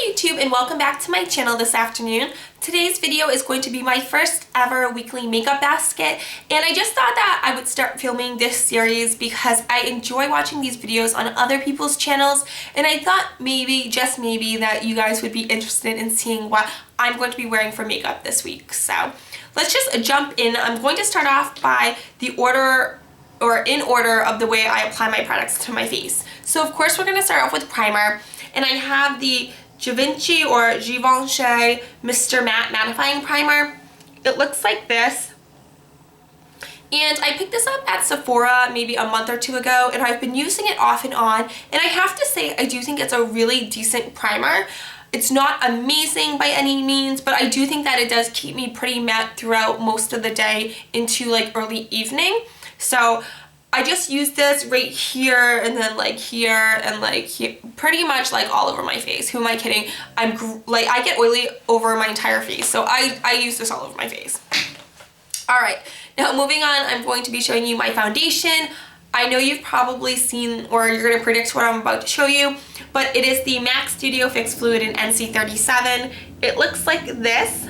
Hi YouTube and welcome back to my channel this afternoon. Today's video is going to be my first ever weekly makeup basket, and I just thought that I would start filming this series because I enjoy watching these videos on other people's channels, and I thought maybe, just maybe, that you guys would be interested in seeing what I'm going to be wearing for makeup this week. So let's just jump in. I'm going to start off by the order in order of the way I apply my products to my face. So of course we're going to start off with primer, and I have the Givenchy or Givenchy Mr. Matte Mattifying Primer. It looks like this. And I picked this up at Sephora maybe a month or two ago, and I've been using it off and on. And I have to say, I do think it's a really decent primer. It's not amazing by any means, but I do think that it does keep me pretty matte throughout most of the day into like early evening. So I just use this right here and then like here and like here, pretty much like all over my face. Who am I kidding? I get oily over my entire face, so I use this all over my face. Alright, now moving on, I'm going to be showing you my foundation. I know you've probably seen, or you're going to predict what I'm about to show you, but it is the MAC Studio Fix Fluid in NC37. It looks like this.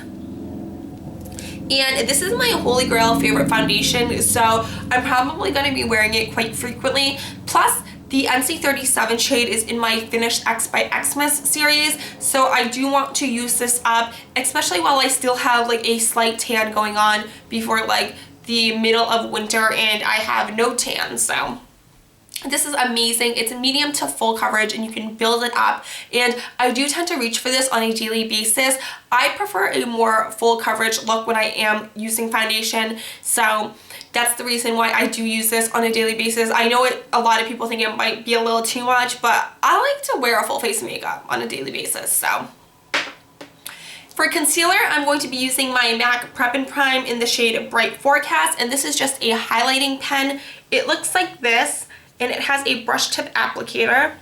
And this is my holy grail favorite foundation, so I'm probably going to be wearing it quite frequently. Plus, the NC37 shade is in my Finished X by Xmas series, so I do want to use this up, especially while I still have like a slight tan going on before like the middle of winter and I have no tan. So this is amazing. It's a medium to full coverage and you can build it up, and I do tend to reach for this on a daily basis. I prefer a more full coverage look when I am using foundation, so that's the reason why I do use this on a daily basis. I know a lot of people think it might be a little too much, but I like to wear a full face of makeup on a daily basis. So for concealer, I'm going to be using my MAC Prep and Prime in the shade Bright Forecast, and this is just a highlighting pen. It looks like this, and it has a brush tip applicator.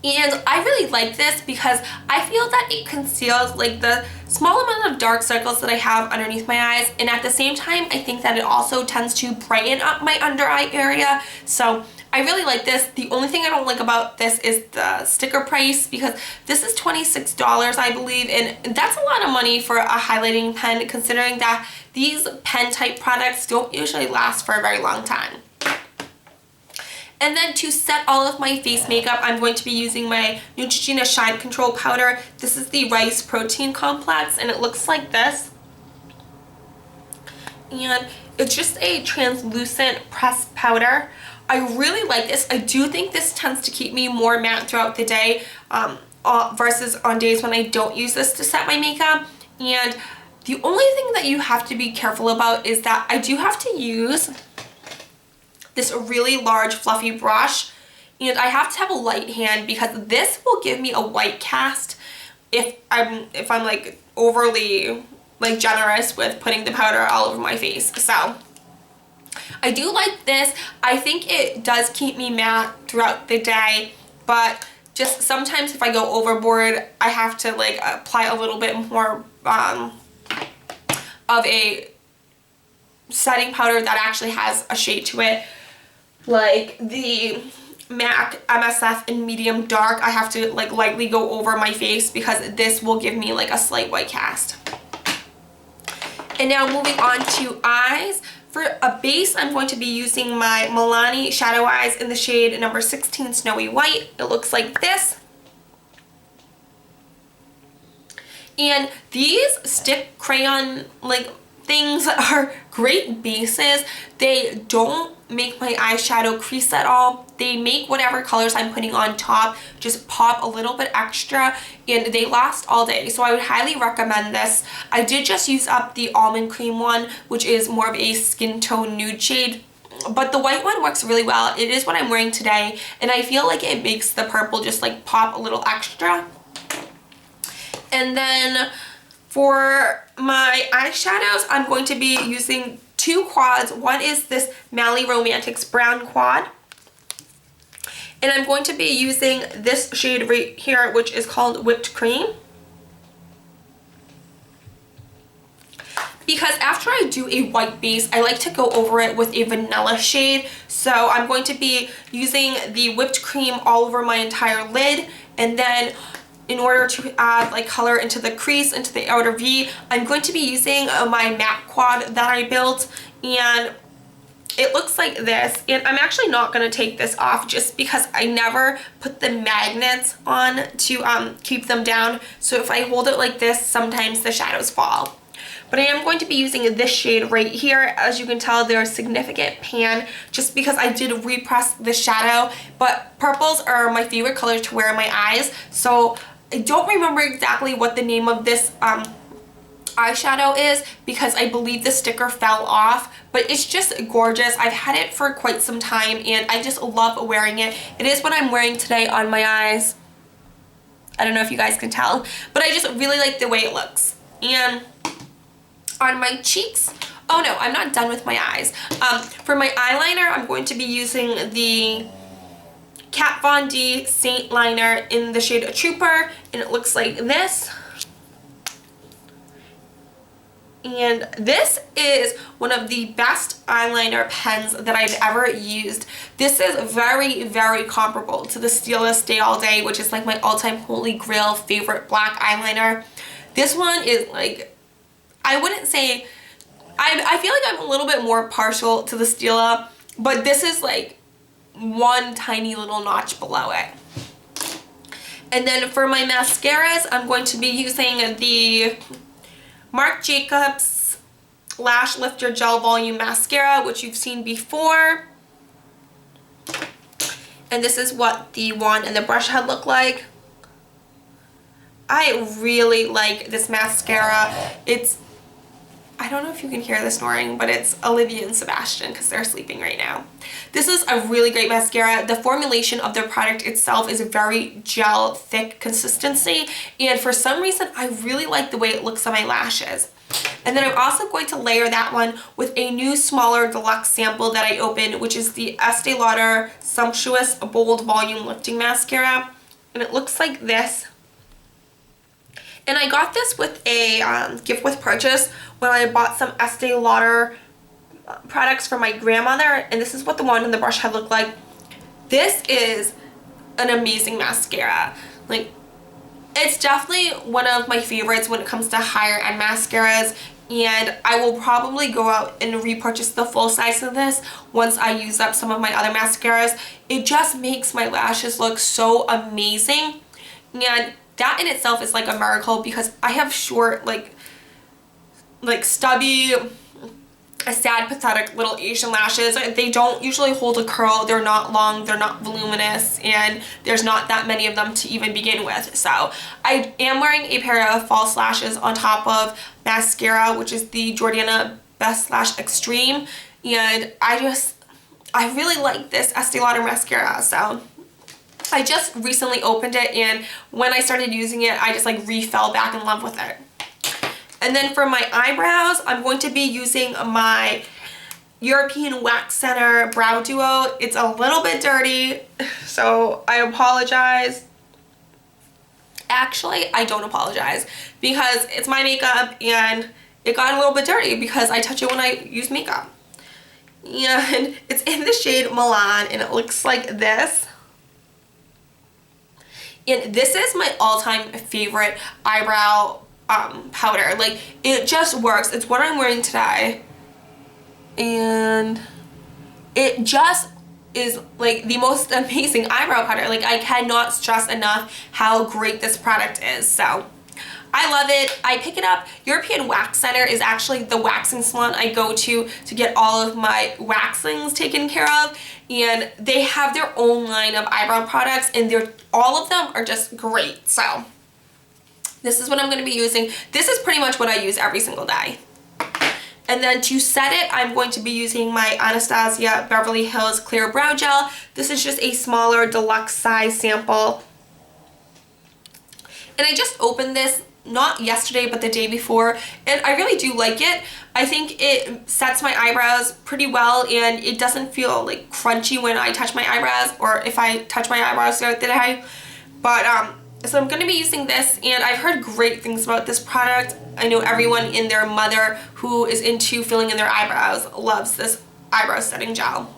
And I really like this because I feel that it conceals like the small amount of dark circles that I have underneath my eyes, and at the same time I think that it also tends to brighten up my under eye area. So I really like this. The only thing I don't like about this is the sticker price, because this is $26 I believe, and that's a lot of money for a highlighting pen considering that these pen type products don't usually last for a very long time. And then to set all of my face makeup, I'm going to be using my Neutrogena Shine Control Powder. This is the Rice Protein Complex, and it looks like this. And it's just a translucent pressed powder. I really like this. I do think this tends to keep me more matte throughout the day versus on days when I don't use this to set my makeup. And the only thing that you have to be careful about is that I do have to use this really large fluffy brush, and I have to have a light hand because this will give me a white cast if I'm like overly like generous with putting the powder all over my face. So I do like this. I think it does keep me matte throughout the day, but just sometimes if I go overboard, I have to like apply a little bit more of a setting powder that actually has a shade to it. Like the MAC MSF in medium dark, I have to like lightly go over my face because this will give me like a slight white cast. And now moving on to eyes. For a base, I'm going to be using my Milani Shadow Eyes in the shade number 16 Snowy White. It looks like this. And these stick crayon like things are great bases. They don't make my eyeshadow crease at all. They make whatever colors I'm putting on top just pop a little bit extra, and they last all day. So I would highly recommend this. I did just use up the almond cream one, which is more of a skin tone nude shade, but the white one works really well. It is what I'm wearing today, and I feel like it makes the purple just like pop a little extra. And then for my eyeshadows, I'm going to be using two quads. One is this Mally Romantics Brown Quad, and I'm going to be using this shade right here, which is called Whipped Cream. because after I do a white base, I like to go over it with a vanilla shade. So I'm going to be using the whipped cream all over my entire lid, and then in order to add like color into the crease, into the outer V, I'm going to be using my matte quad that I built, and it looks like this. And I'm actually not going to take this off just because I never put the magnets on to keep them down. So if I hold it like this, sometimes the shadows fall. But I am going to be using this shade right here. As you can tell, there's significant pan just because I did repress the shadow. But purples are my favorite color to wear in my eyes. So I don't remember exactly what the name of this eyeshadow is because I believe the sticker fell off, but it's just gorgeous. I've had it for quite some time and I just love wearing it. It is what I'm wearing today on my eyes. I don't know if you guys can tell, but I just really like the way it looks. And on my cheeks, oh no, I'm not done with my eyes. For my eyeliner, I'm going to be using the Kat Von D Saint Liner in the shade Trooper, and it looks like this. And this is one of the best eyeliner pens that I've ever used. This is very, very comparable to the Stila Stay All Day, which is like my all-time holy grail favorite black eyeliner. This one is like, I wouldn't say, I feel like I'm a little bit more partial to the Stila, but this is like one tiny little notch below it. And then for my mascaras, I'm going to be using the Marc Jacobs Lash Lifter Gel Volume Mascara, which you've seen before. And this is what the wand and the brush head look like. I really like this mascara. It's, I don't know if you can hear the snoring, but it's Olivia and Sebastian because they're sleeping right now. This is a really great mascara. The formulation of their product itself is a very gel thick consistency, and for some reason I really like the way it looks on my lashes. And then I'm also going to layer that one with a new smaller deluxe sample that I opened, which is the Estee Lauder Sumptuous Bold Volume Lifting Mascara, and it looks like this. And I got this with a gift with purchase when I bought some Estee Lauder products for my grandmother, and this is what the wand and the brush head look like. This is an amazing mascara. Like, it's definitely one of my favorites when it comes to higher end mascaras, and I will probably go out and repurchase the full size of this once I use up some of my other mascaras. It just makes my lashes look so amazing, and that in itself is like a miracle because I have short, like stubby, sad, pathetic little Asian lashes. They don't usually hold a curl, they're not long, they're not voluminous, and there's not that many of them to even begin with. So I am wearing a pair of false lashes on top of mascara, which is the Jordana Best Lash Extreme, and I really like this Estee Lauder mascara. So I just recently opened it, and when I started using it, I just like fell back in love with it. And then for my eyebrows, I'm going to be using my European Wax Center Brow Duo. It's a little bit dirty, so I apologize. Actually, I don't apologize because it's my makeup and it got a little bit dirty because I touch it when I use makeup. And it's in the shade Milan, and it looks like this. And this is my all-time favorite eyebrow powder. Like, it just works. It's what I'm wearing today, and it just is like the most amazing eyebrow powder. Like, I cannot stress enough how great this product is. So I love it. I pick it up. European Wax Center is actually the waxing salon I go to get all of my waxings taken care of, and they have their own line of eyebrow products, and all of them are just great. So this is what I'm going to be using. This is pretty much what I use every single day. And then to set it, I'm going to be using my Anastasia Beverly Hills Clear Brow Gel. This is just a smaller deluxe size sample. And I just opened this not yesterday but the day before, and I really do like it. I think it sets my eyebrows pretty well, and it doesn't feel like crunchy when I touch my eyebrows, or if I touch my eyebrows throughout the day. But So I'm going to be using this, and I've heard great things about this product. I know everyone and their mother who is into filling in their eyebrows loves this eyebrow setting gel.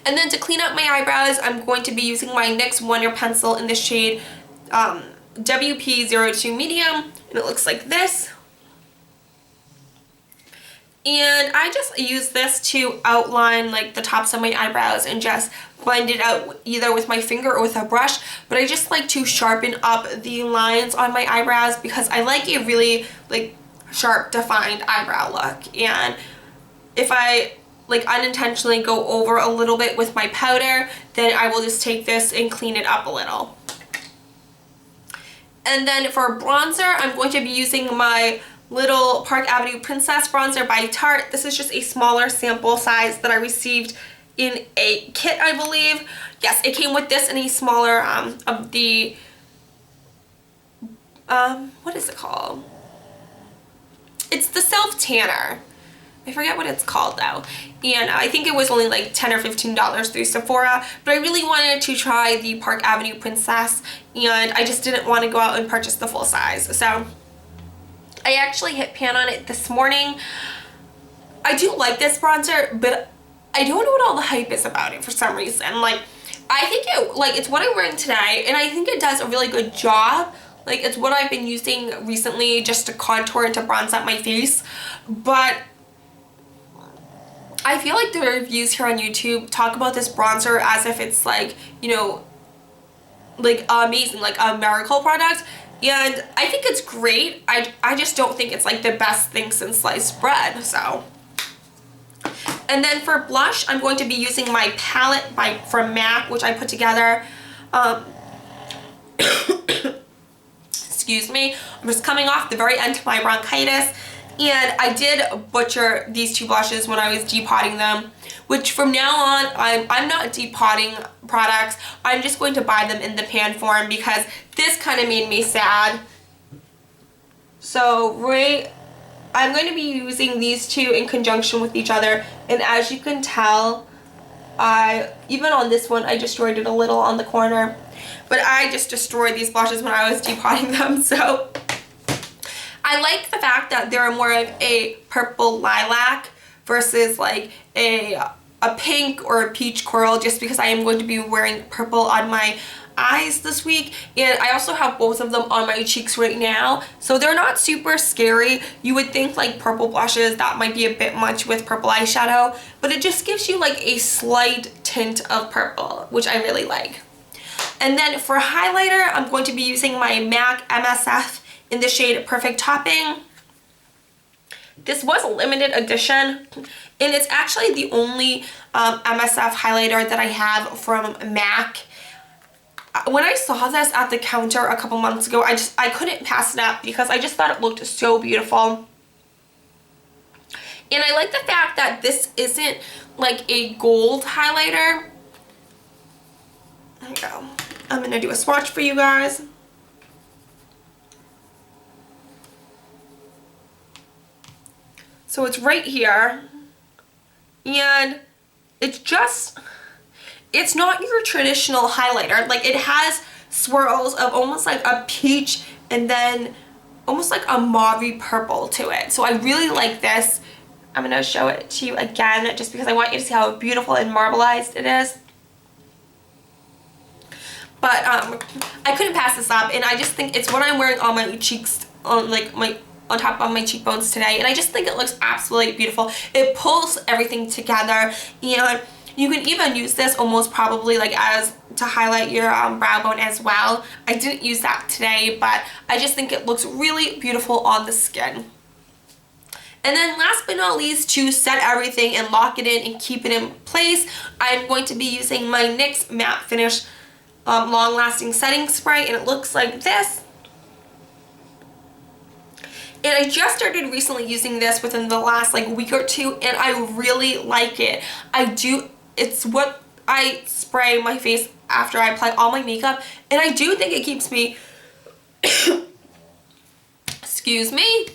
And then to clean up my eyebrows, I'm going to be using my NYX Wonder Pencil in the shade WP02 Medium, and it looks like this. And I just use this to outline like the tops of my eyebrows and just blend it out either with my finger or with a brush. But I just like to sharpen up the lines on my eyebrows because I like a really like sharp defined eyebrow look. And if I like unintentionally go over a little bit with my powder, then I will just take this and clean it up a little. And then for bronzer, I'm going to be using my little Park Avenue Princess bronzer by Tarte. This is just a smaller sample size that I received in a kit, I believe. Yes, it came with this in a smaller of the what is it called? It's the self tanner. I forget what it's called though. And I think it was only like $10 or $15 through Sephora, but I really wanted to try the Park Avenue Princess, and I just didn't want to go out and purchase the full size. So I actually hit pan on it this morning. I do like this bronzer, but I don't know what all the hype is about it for some reason. Like, I think it's what I'm wearing today, and I think it does a really good job. Like, it's what I've been using recently just to contour and to bronze up my face. But I feel like the reviews here on YouTube talk about this bronzer as if it's like, you know, like amazing, like a miracle product. And I think it's great. I just don't think it's like the best thing since sliced bread. So, and then for blush, I'm going to be using my palette from MAC, which I put together. Excuse me. I'm just coming off the very end of my bronchitis. And I did butcher these two blushes when I was depotting them, which from now on, I'm not depotting products. I'm just going to buy them in the pan form because this kind of made me sad. So I'm going to be using these two in conjunction with each other. And as you can tell, even on this one, I destroyed it a little on the corner. But I just destroyed these blushes when I was depotting them, so I like the fact that they're more of a purple lilac versus like a pink or a peach coral, just because I am going to be wearing purple on my eyes this week. And I also have both of them on my cheeks right now, so they're not super scary. You would think like purple blushes, that might be a bit much with purple eyeshadow, but it just gives you like a slight tint of purple, which I really like. And then for highlighter, I'm going to be using my MAC MSF in the shade Perfect Topping. This was a limited edition, and it's actually the only MSF highlighter that I have from MAC. When I saw this at the counter a couple months ago, I couldn't pass it up because I just thought it looked so beautiful. And I like the fact that this isn't like a gold highlighter. There we go. I'm gonna do a swatch for you guys. So it's right here, and it's not your traditional highlighter. Like, it has swirls of almost like a peach and then almost like a mauve purple to it. So I really like this. I'm gonna show it to you again just because I want you to see how beautiful and marbleized it is. But I couldn't pass this up, and I just think it's what I'm wearing on my cheeks, on top of my cheekbones today, and I just think it looks absolutely beautiful. It pulls everything together, and you can even use this almost probably like as to highlight your brow bone as well. I didn't use that today, but I just think it looks really beautiful on the skin. And then last but not least, to set everything and lock it in and keep it in place, I'm going to be using my NYX Matte Finish long-lasting setting spray, and it looks like this. And I just started recently using this within the last like week or two, and I really like it. It's what I spray my face after I apply all my makeup, and I do think it keeps me excuse me.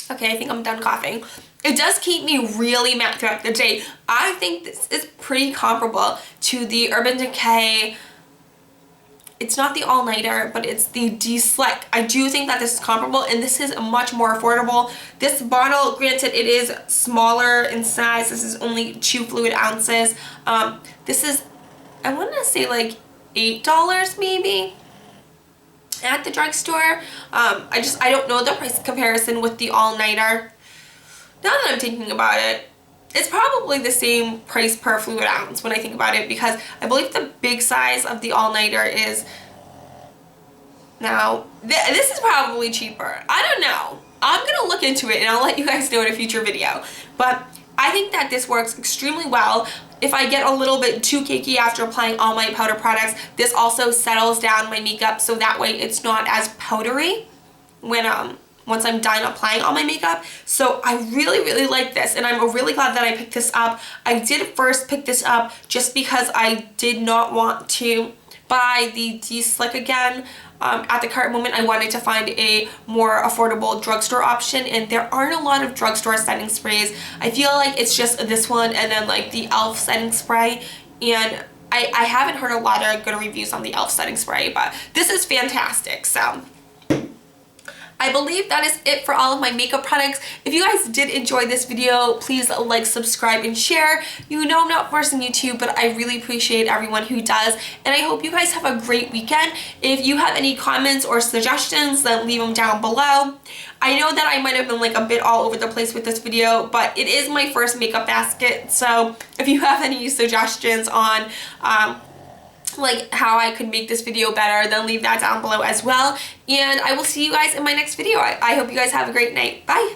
Okay, I think I'm done coughing. It does keep me really matte throughout the day. I think this is pretty comparable to the Urban Decay It's not the all-nighter, but it's the De-Slick. I do think that this is comparable, and this is much more affordable. This bottle, granted, it is smaller in size. This is only 2 fluid ounces. This is, I want to say like $8 maybe at the drugstore. I don't know the price comparison with the all-nighter. Now that I'm thinking about it, it's probably the same price per fluid ounce when I think about it, because I believe the big size of the all-nighter is, now, this is probably cheaper. I don't know. I'm going to look into it and I'll let you guys know in a future video. But I think that this works extremely well. If I get a little bit too cakey after applying all my powder products, this also settles down my makeup, so that way it's not as powdery when once I'm done applying all my makeup. So I really, really like this, and I'm really glad that I picked this up. I did first pick this up just because I did not want to buy the De-Slick again. At the current moment, I wanted to find a more affordable drugstore option, and there aren't a lot of drugstore setting sprays. I feel like it's just this one and then like the e.l.f. setting spray, and I haven't heard a lot of good reviews on the e.l.f. setting spray, but this is fantastic. So I believe that is it for all of my makeup products. If you guys did enjoy this video, please like, subscribe, and share. You know I'm not forcing you to, but I really appreciate everyone who does, and I hope you guys have a great weekend. If you have any comments or suggestions, then leave them down below. I know that I might have been like a bit all over the place with this video, but it is my first makeup basket, so if you have any suggestions on like how I could make this video better, then leave that down below as well. And I will see you guys in my next video. I hope you guys have a great night. Bye!